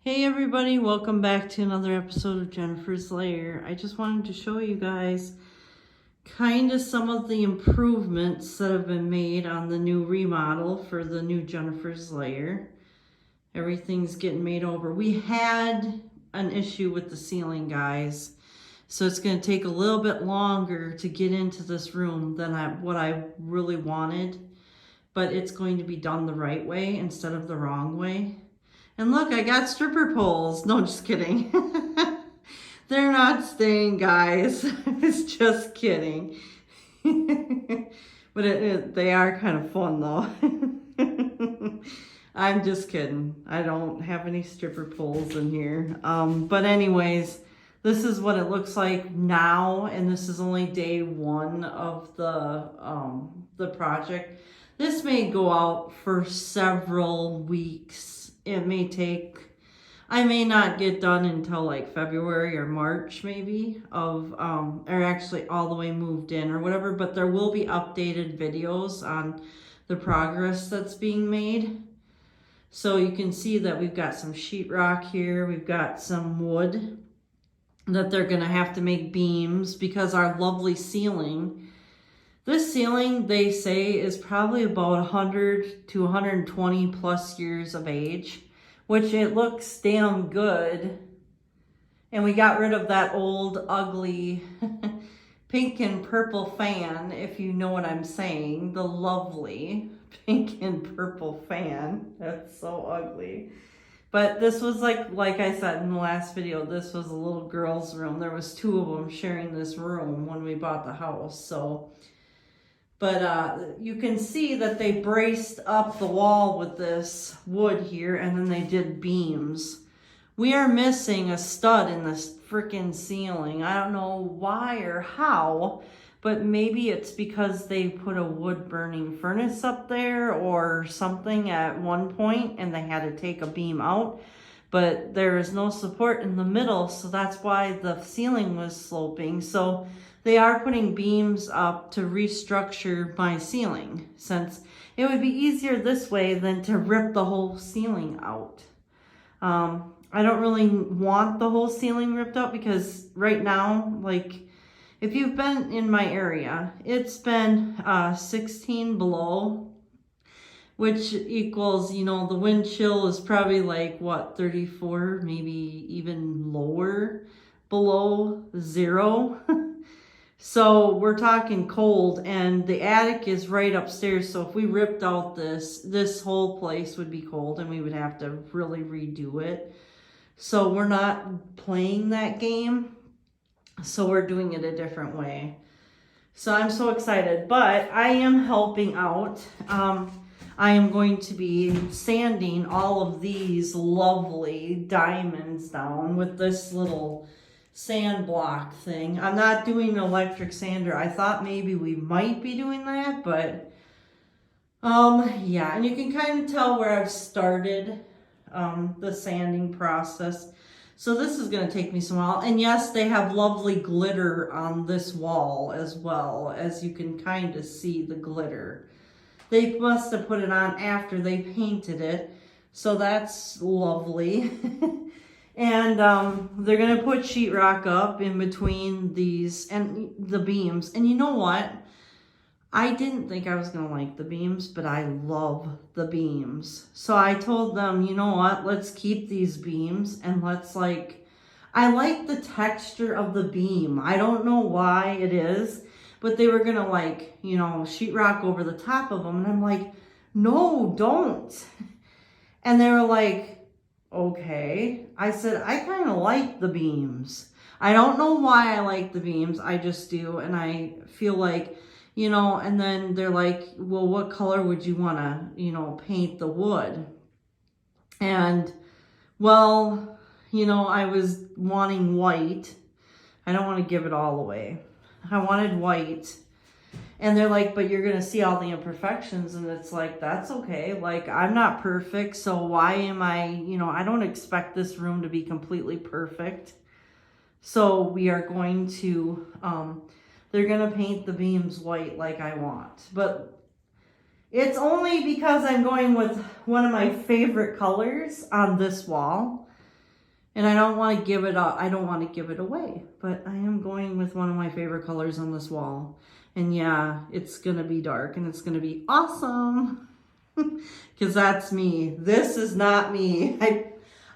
Hey everybody, welcome back to another episode of Jennifer's Lair. I just wanted to show you guys kind of some of the improvements that have been made on the new remodel for the new Jennifer's Lair. Everything's getting made over. We had an issue with the ceiling, guys, so it's going to take a little bit longer to get into this room than what I really wanted, but it's going to be done the right way instead of the wrong way. And look, I got stripper poles. No, just kidding. They're not staying, guys. I was just kidding. But they are kind of fun, though. I'm just kidding. I don't have any stripper poles in here. But anyways, this is what it looks like now, and this is only day one of the project. This may go out for several weeks. It may take, I may not get done until like February or March maybe or actually all the way moved in or whatever, but there will be updated videos on the progress that's being made. So you can see that we've got some sheetrock here, we've got some wood that they're gonna have to make beams because our lovely ceiling, this ceiling, they say, is probably about 100 to 120 plus years of age, which it looks damn good. And we got rid of that old, ugly pink and purple fan, if you know what I'm saying. The lovely pink and purple fan. That's so ugly. But this was like I said in the last video, this was a little girl's room. There was two of them sharing this room when we bought the house, so... But you can see that they braced up the wall with this wood here, and then they did beams. We are missing a stud in this freaking ceiling. I don't know why or how, but maybe it's because they put a wood burning furnace up there or something at one point, and they had to take a beam out. But there is no support in the middle, so that's why the ceiling was sloping. So they are putting beams up to restructure my ceiling, since it would be easier this way than to rip the whole ceiling out. I don't really want the whole ceiling ripped out because right now, like, if you've been in my area, it's been 16 below, which equals, you know, the wind chill is probably like, what, 34, maybe even lower, below zero. So we're talking cold, and the attic is right upstairs. So if we ripped out this whole place would be cold, and we would have to really redo it. So we're not playing that game. So we're doing it a different way. So I'm so excited, but I am helping out. I am going to be sanding all of these lovely diamonds down with this little sand block thing. I'm not doing an electric sander. I thought maybe we might be doing that, but yeah, and you can kind of tell where I've started the sanding process. So this is going to take me some while. And yes, they have lovely glitter on this wall as well, as you can kind of see the glitter. They must have put it on after they painted it, so that's lovely. And they're going to put sheetrock up in between these and the beams. And you know what? I didn't think I was going to like the beams, but I love the beams. So I told them, you know what? Let's keep these beams and let's I like the texture of the beam. I don't know why it is, but they were going to you know, sheetrock over the top of them. And I'm like, no, don't. And they were like, okay. I said, I kind of like the beams. I don't know why I like the beams. I just do. And I feel like, you know, and then they're like, well, what color would you want to, you know, paint the wood? And, well, you know, I was wanting white. I don't want to give it all away. I wanted white. And they're like, but you're going to see all the imperfections. And it's like, that's okay. Like, I'm not perfect. So why am I, you know, I don't expect this room to be completely perfect. So we are going to, they're going to paint the beams white like I want. But it's only because I'm going with one of my favorite colors on this wall. And I don't want to give it up. I don't want to give it away. But I am going with one of my favorite colors on this wall. And yeah, it's going to be dark and it's going to be awesome. Because that's me. This is not me.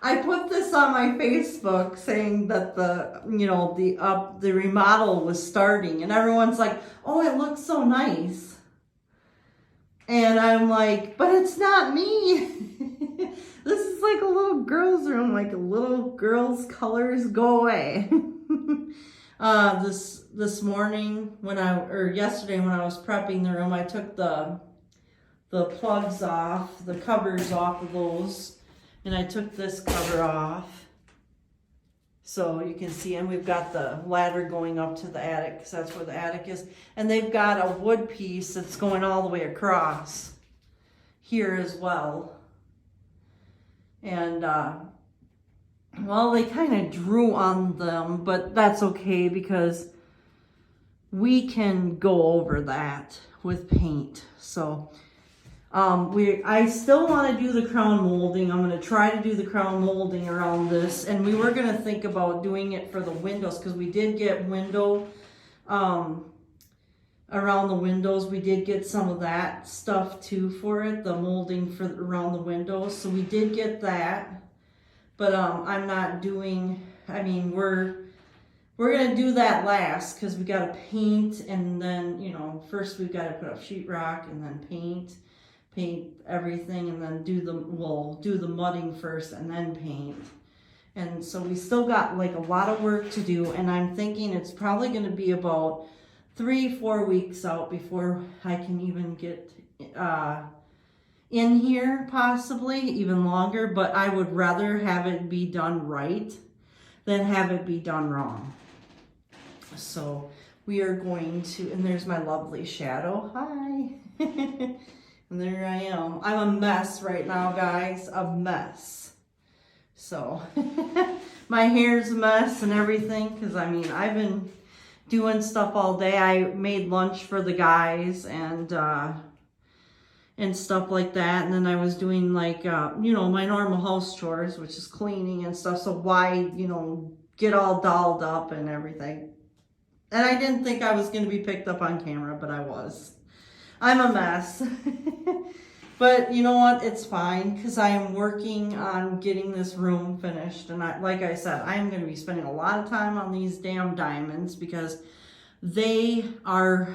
I put this on my Facebook saying that the remodel was starting. And everyone's like, oh, it looks so nice. And I'm like, but it's not me. This is like a little girl's room, like a little girl's colors go away. This morning yesterday when I was prepping the room, I took the plugs off, the covers off of those, and I took this cover off. So you can see, and we've got the ladder going up to the attic because that's where the attic is. And they've got a wood piece that's going all the way across here as well. And, well, they kind of drew on them, but that's okay because we can go over that with paint. So, I still want to do the crown molding. I'm going to try to do the crown molding around this. And we were going to think about doing it for the windows because we did get window, around the windows. We did get some of that stuff too for it, the molding for around the windows. So we did get that. But I'm not doing, I mean, we're going to do that last because we got to paint and then, first we've got to put up sheetrock and then paint everything and then we'll do the mudding first and then paint. And so we still got like a lot of work to do, and I'm thinking it's probably going to be about 3-4 weeks out before I can even get in here, possibly even longer, but I would rather have it be done right than have it be done wrong. So we are going to, and there's my lovely shadow. Hi. And there I am. I'm a mess right now, guys, a mess. So my hair's a mess and everything because I've been doing stuff all day. I made lunch for the guys and stuff like that. And then I was doing like, my normal house chores, which is cleaning and stuff. So why, get all dolled up and everything. And I didn't think I was going to be picked up on camera, but I was. I'm a mess. But you know what? It's fine because I am working on getting this room finished. And like I said, I am going to be spending a lot of time on these damn diamonds because they are,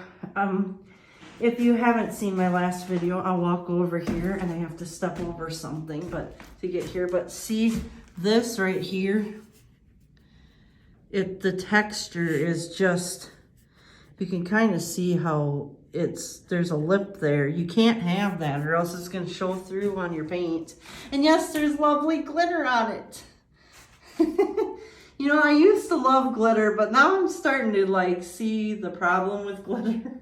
if you haven't seen my last video, I'll walk over here and I have to step over something to get here. But see this right here? The texture is just, you can kind of see how there's a lip there. You can't have that or else it's going to show through on your paint. And yes, there's lovely glitter on it. I used to love glitter, but now I'm starting to see the problem with glitter.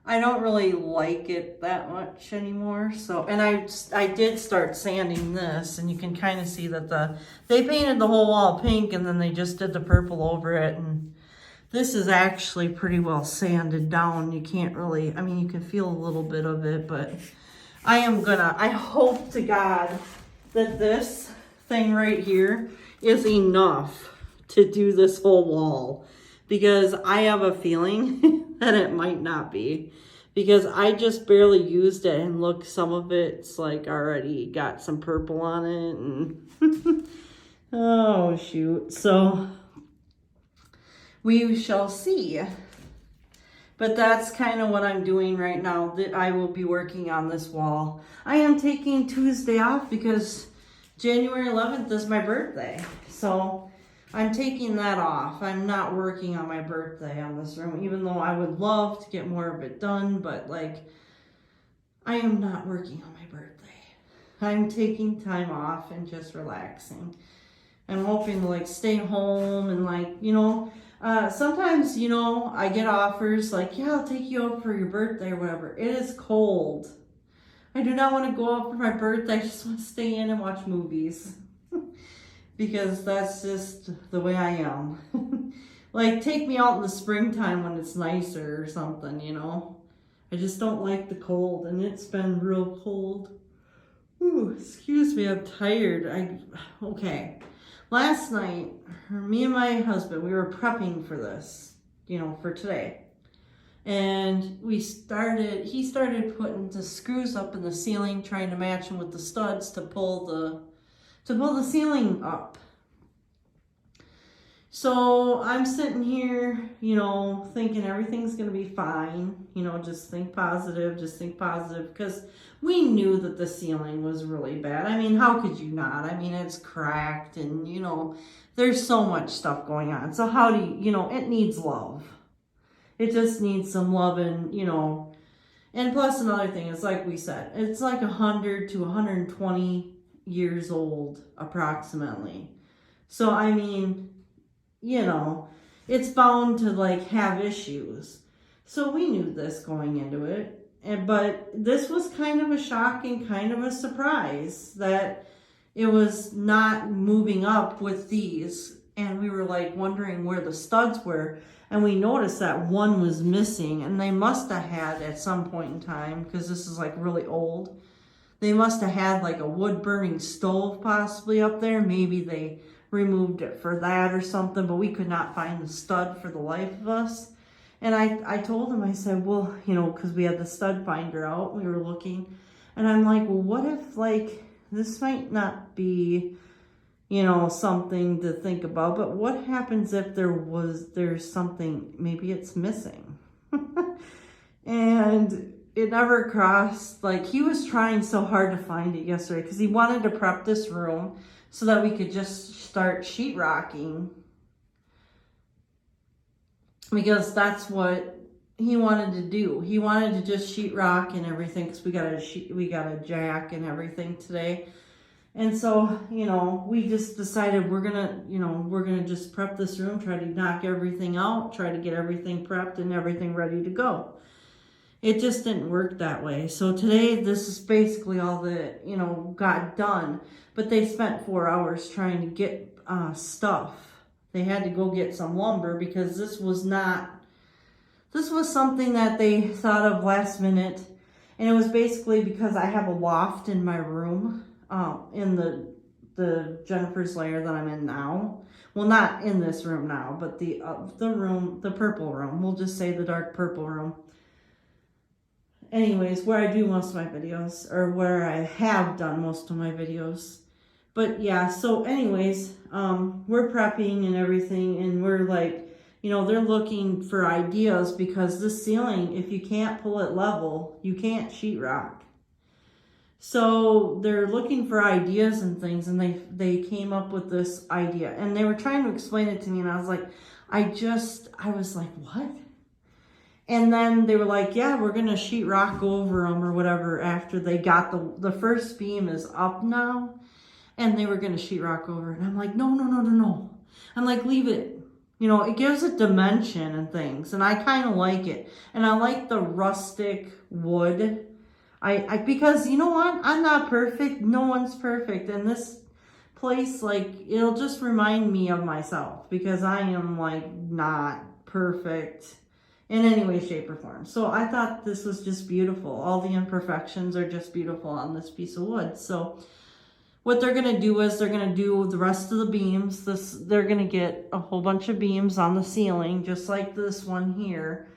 I don't really like it that much anymore. So, and I did start sanding this, and you can kind of see that they painted the whole wall pink and then they just did the purple over it, and this is actually pretty well sanded down. You can't really, you can feel a little bit of it, but I hope to God that this thing right here is enough to do this whole wall, because I have a feeling that it might not be, because I just barely used it and look, some of it's already got some purple on it and oh shoot. So we shall see. But that's kind of what I'm doing right now. That I will be working on this wall. I am taking Tuesday off because January 11th is my birthday. So I'm taking that off. I'm not working on my birthday on this room, even though I would love to get more of it done, but I am not working on my birthday. I'm taking time off and just relaxing. I'm hoping to stay home and sometimes, I get offers yeah, I'll take you out for your birthday or whatever. It is cold. I do not want to go out for my birthday. I just want to stay in and watch movies. Because that's just the way I am. Take me out in the springtime when it's nicer or something, I just don't like the cold, and it's been real cold. Ooh, excuse me, I'm tired. Okay. Last night, me and my husband, we were prepping for this, for today. And he started putting the screws up in the ceiling, trying to match them with the studs to pull the ceiling up. So I'm sitting here, thinking everything's going to be fine. Just think positive, because we knew that the ceiling was really bad. I mean, how could you not? I mean, it's cracked and, there's so much stuff going on. So how do you, it needs love. It just needs some love and, and plus another thing is like we said, it's like 100 to 120 years old approximately. So, I mean, it's bound to like have issues. So we knew this going into it. But this was kind of a shock and kind of a surprise that it was not moving up with these. And we were like wondering where the studs were. And we noticed that one was missing, and they must have had at some point in time, because this is like really old, they must have had like a wood burning stove possibly up there. Maybe they removed it for that or something, but we could not find the stud for the life of us. And I told him, I said, well, because we had the stud finder out, we were looking, and I'm like, well, what if like this might not be something to think about, but what happens if there's something, maybe it's missing? And it never crossed, like he was trying so hard to find it yesterday because he wanted to prep this room so that we could just start sheetrocking, because that's what he wanted to do. He wanted to just sheetrock and everything because we got a jack and everything today. And so, we just decided we're gonna just prep this room, try to knock everything out, try to get everything prepped and everything ready to go. It just didn't work that way. So today, this is basically all that, got done. But they spent 4 hours trying to get stuff. They had to go get some lumber because this was something that they thought of last minute. And it was basically because I have a loft in my room. In the Jennifer's Lair that I'm in now. Well, not in this room now, but the room, the purple room. We'll just say the dark purple room. Anyways, where I do most of my videos, or where I have done most of my videos. But yeah, so anyways, we're prepping and everything, and we're like, they're looking for ideas because this ceiling, if you can't pull it level, you can't sheetrock. So they're looking for ideas and things, and they came up with this idea, and they were trying to explain it to me, and I was like, I was like, what? And then they were like, yeah, we're gonna sheetrock over them or whatever after they got the first beam is up now, and they were gonna sheetrock over, and I'm like, no. I'm like, leave it. It gives it dimension and things, and I kind of like it, and I like the rustic wood. Because you know what? I'm not perfect. No one's perfect. And this place, like, it'll just remind me of myself because I am like not perfect in any way, shape, or form. So I thought this was just beautiful. All the imperfections are just beautiful on this piece of wood. So what they're going to do is they're going to do the rest of the beams. They're going to get a whole bunch of beams on the ceiling, just like this one here.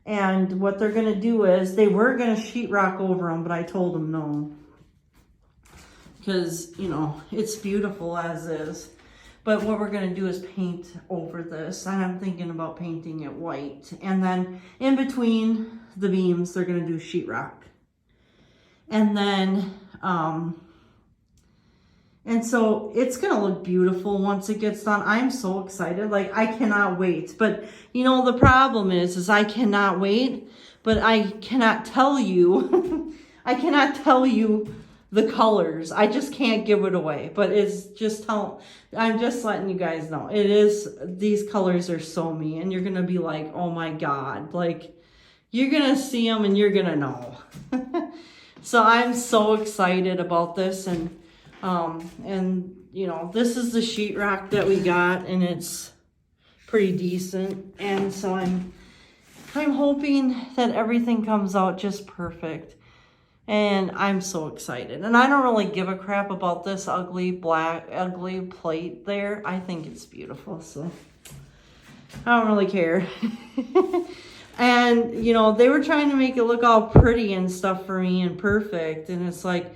And what they're going to do is, they were going to sheetrock over them, but I told them no. Because, it's beautiful as is. But what we're going to do is paint over this. And I'm thinking about painting it white. And then in between the beams, they're going to do sheetrock. And then, and so it's going to look beautiful once it gets done. I'm so excited. Like, I cannot wait. But, the problem is I cannot wait, but I cannot tell you, the colors. I just can't give it away. But I'm just letting you guys know. These colors are so me. And you're going to be like, oh my God. Like, you're going to see them and you're going to know. So I'm so excited about this. And this is the sheetrock that we got, and it's pretty decent. And so I'm hoping that everything comes out just perfect. And I'm so excited. And I don't really give a crap about this ugly plate there. I think it's beautiful, so I don't really care. And, you know, they were trying to make it look all pretty and stuff for me and perfect. And it's like,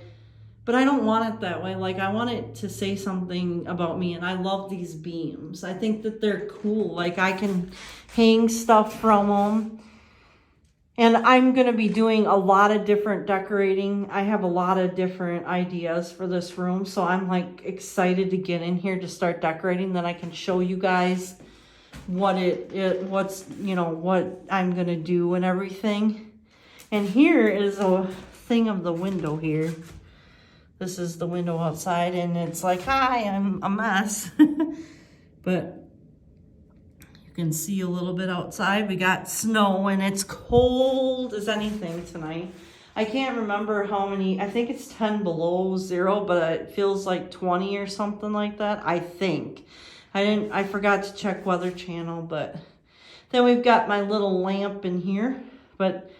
but I don't want it that way. Like, I want it to say something about me. And I love these beams. I think that they're cool. Like, I can hang stuff from them. And I'm going to be doing a lot of different decorating. I have a lot of different ideas for this room. So I'm like excited to get in here to start decorating. Then I can show you guys what's, you know, what I'm going to do and everything. And here is a thing of the window here. This is the window outside and it's like, hi, I'm a mess. But you can see a little bit outside. We got snow and it's cold as anything tonight. I can't remember how many, I think it's 10 below zero, but it feels like 20 or something like that, I think. I forgot to check Weather Channel, but then we've got my little lamp in here, but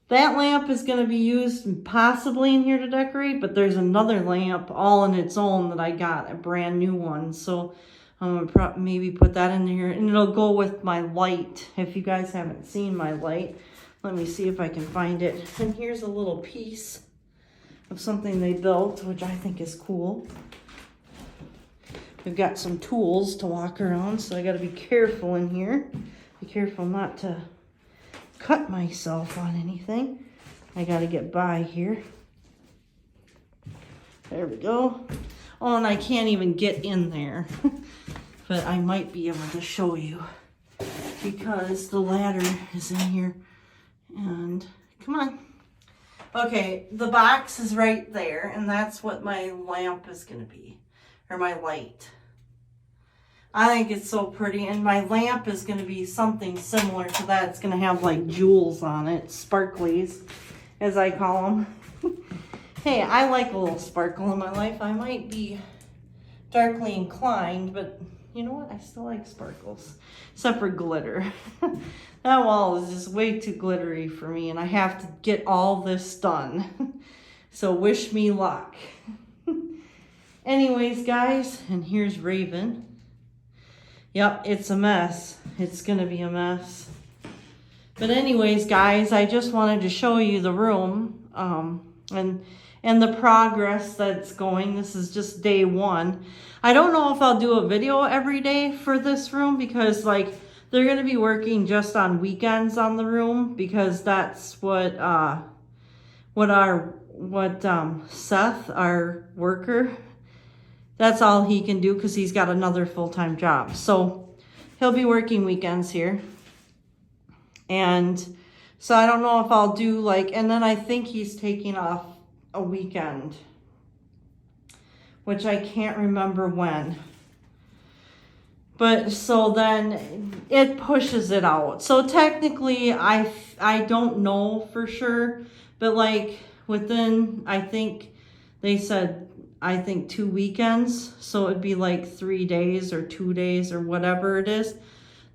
that lamp is going to be used possibly in here to decorate, but there's another lamp all on its own that I got, a brand new one, so I'm going to maybe put that in here, and it'll go with my light. If you guys haven't seen my light, let me see if I can find it. And here's a little piece of something they built, which I think is cool. We've got some tools to walk around, so I got to be careful in here. Be careful not to cut myself on anything. I got to get by here. There we go. Oh, and I can't even get in there. But I might be able to show you because the ladder is in here. And come on. Okay, the box is right there, and that's what my lamp is going to be, or my light. I think it's so pretty, and my lamp is going to be something similar to that. It's going to have like jewels on it, sparklies, as I call them. Hey, I like a little sparkle in my life. I might be darkly inclined, but you know what? I still like sparkles, except for glitter. That wall is just way too glittery for me, and I have to get all this done. So wish me luck. Anyways, guys, and here's Raven. Yep, it's a mess. It's gonna be a mess. But anyways, guys, I just wanted to show you the room, and the progress that's going. This is just day one. I don't know if I'll do a video every day for this room because like they're going to be working just on weekends on the room because that's what Seth, our worker, that's all he can do because he's got another full-time job. So he'll be working weekends here. And so I don't know if I'll do like, and then I think he's taking off a weekend, which I can't remember when. But so then it pushes it out. So technically I don't know for sure, but like within, I think they said, I think 2 weekends. So it'd be like 3 days or 2 days or whatever it is.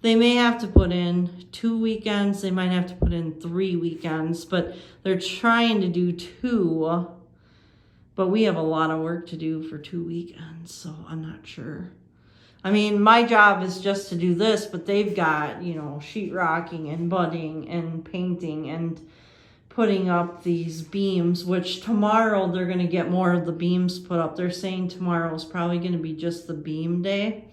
They may have to put in 2 weekends. They might have to put in 3 weekends, but they're trying to do 2. But we have a lot of work to do for 2 weekends, so I'm not sure. I mean, my job is just to do this, but they've got, you know, sheetrocking and budding and painting and putting up these beams, which tomorrow they're going to get more of the beams put up. They're saying tomorrow is probably going to be just the beam day.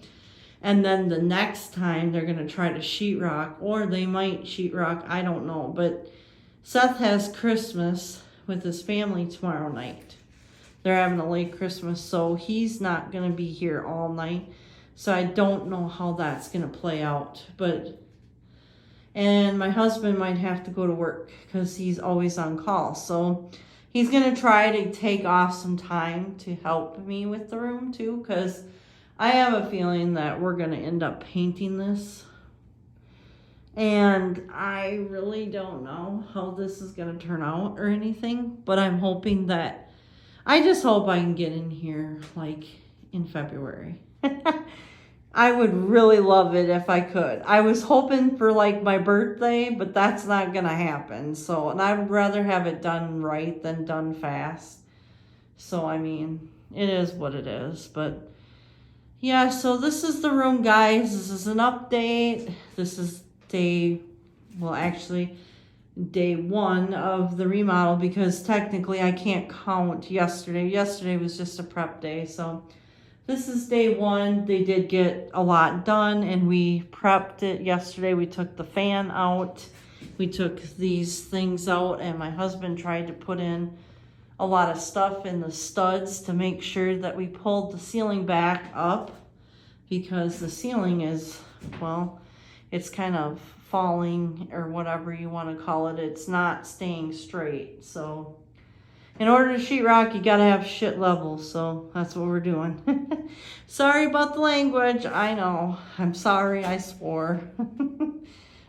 And then the next time they're going to try to sheetrock, or they might sheetrock, I don't know. But Seth has Christmas with his family tomorrow night. They're having a late Christmas, so he's not going to be here all night. So I don't know how that's going to play out. And my husband might have to go to work because he's always on call. So he's going to try to take off some time to help me with the room too, because I have a feeling that we're going to end up painting this. And I really don't know how this is going to turn out or anything, but I'm hoping that, I just hope I can get in here like in February. I would really love it if I could. I was hoping for like my birthday, but that's not gonna happen. So, and I would rather have it done right than done fast. So, I mean, it is what it is. But yeah, so this is the room, guys. This is an update. This is day 1 of the remodel, because technically I can't count yesterday. Yesterday was just a prep day. So this is day 1. They did get a lot done, and we prepped it yesterday. We took the fan out. We took these things out, and my husband tried to put in a lot of stuff in the studs to make sure that we pulled the ceiling back up, because the ceiling is, well, it's kind of falling, or whatever you want to call it. It's not staying straight. So in order to sheetrock, you got to have shit level. So that's what we're doing. Sorry about the language. I know. I'm sorry I swore.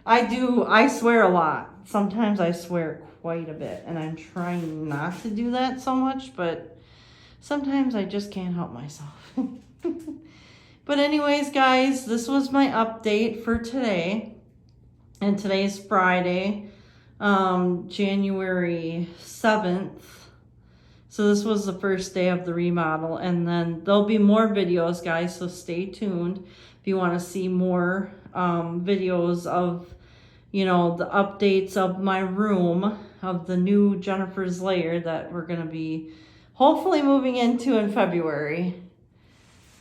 I swear a lot. Sometimes I swear quite a bit, and I'm trying not to do that so much, but sometimes I just can't help myself. But anyways, guys, this was my update for today. And today's Friday, January 7th. So this was the first day of the remodel, and then there'll be more videos, guys, so stay tuned if you want to see more videos of, you know, the updates of my room, of the new Jennifer's Lair that we're going to be hopefully moving into in February.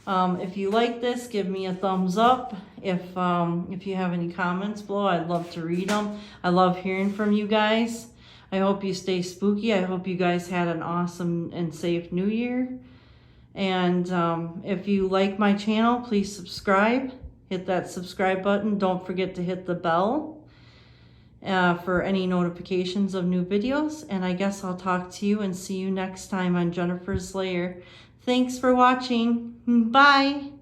If you like this, give me a thumbs up. If you have any comments below, I'd love to read them. I love hearing from you guys. I hope you stay spooky. I hope you guys had an awesome and safe New Year. And if you like my channel, please subscribe. Hit that subscribe button. Don't forget to hit the bell for any notifications of new videos. And I guess I'll talk to you and see you next time on Jennifer's Lair. Thanks for watching. Bye.